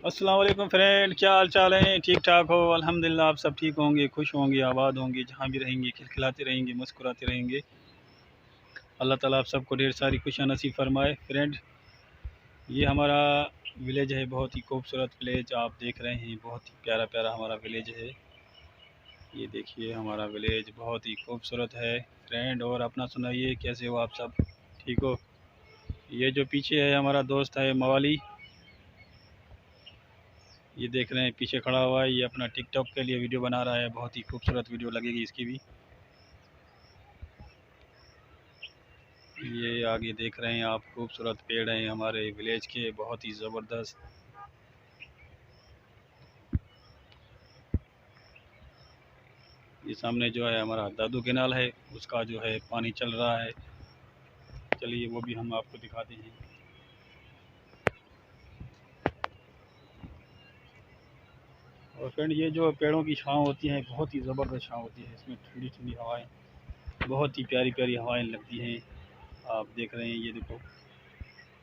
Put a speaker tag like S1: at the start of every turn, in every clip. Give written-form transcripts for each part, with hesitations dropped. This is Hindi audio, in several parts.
S1: अस्सलाम वालेकुम फ्रेंड, क्या हाल चाल है? ठीक ठाक हो? अल्हम्दुलिल्लाह। आप सब ठीक होंगे, खुश होंगे, आबाद होंगे, जहाँ भी रहेंगे खिलखिलाते रहेंगे, मुस्कुराते रहेंगे। अल्लाह ताला आप सबको ढेर सारी खुशियाँ नसीब फरमाए। फ्रेंड, ये हमारा विलेज है, बहुत ही खूबसूरत विलेज आप देख रहे हैं। बहुत ही प्यारा प्यारा हमारा विलेज है। ये देखिए हमारा विलेज बहुत ही खूबसूरत है फ्रेंड। और अपना सुनाइए, कैसे हो आप सब? ठीक हो? ये जो पीछे है हमारा दोस्त है मवाली, ये देख रहे हैं पीछे खड़ा हुआ है। ये अपना टिकटॉक के लिए वीडियो बना रहा है, बहुत ही खूबसूरत वीडियो लगेगी इसकी भी। ये आगे देख रहे हैं आप, खूबसूरत पेड़ हैं हमारे विलेज के, बहुत ही ज़बरदस्त। ये सामने जो है हमारा दादू कैनाल है, उसका जो है पानी चल रहा है। चलिए वो भी हम आपको दिखाते हैं। और फ्रेंड, ये जो पेड़ों की छाँव होती है, बहुत ही ज़बरदस्त छाँव होती है। इसमें ठंडी ठंडी हवाएं, बहुत ही प्यारी प्यारी हवाएं लगती हैं। आप देख रहे हैं, ये देखो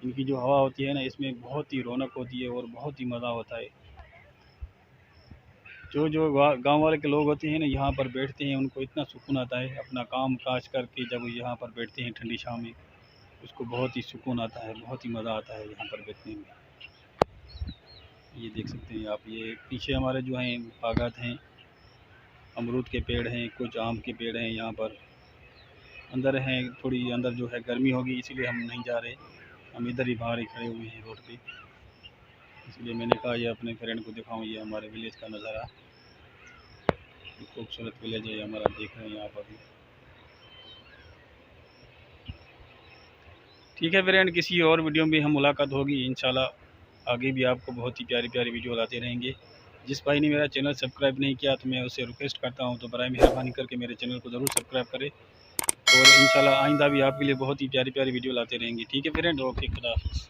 S1: इनकी जो हवा होती है ना, इसमें बहुत ही रौनक होती है और बहुत ही मज़ा होता है। जो जो गांव वाले के लोग होते हैं ना, यहाँ पर बैठते हैं, उनको इतना सुकून आता है। अपना काम काज करके जब यहाँ पर बैठते हैं ठंडी छाँव में, उसको बहुत ही सुकून आता है, बहुत ही मज़ा आता है यहाँ पर बैठने में। ये देख सकते हैं आप, ये पीछे हमारे जो हैं बागात हैं, अमरूद के पेड़ हैं, कुछ आम के पेड़ हैं। यहाँ पर अंदर हैं, थोड़ी अंदर जो है गर्मी होगी, इसीलिए हम नहीं जा रहे। हम इधर ही बाहर ही खड़े हुए हैं रोड पे। इसलिए मैंने कहा ये अपने फ्रेंड को दिखाऊँ, ये हमारे विलेज का नज़ारा। खूबसूरत विलेज है हमारा, देख रहे हैं आप अभी। ठीक है फ्रेंड, किसी और वीडियो में हम मुलाकात होगी इंशाल्लाह। आगे भी आपको बहुत ही प्यारी प्यारी वीडियो लाते रहेंगे। जिस भाई ने मेरा चैनल सब्सक्राइब नहीं किया तो मैं उसे रिक्वेस्ट करता हूं, तो बराए मेहरबानी करके मेरे चैनल को ज़रूर सब्सक्राइब करें। और इंशाल्लाह आइंदा भी आपके लिए बहुत ही प्यारी प्यारी वीडियो लाते रहेंगे। ठीक है फ्रेंड, ओके, खुदा हाफिज़।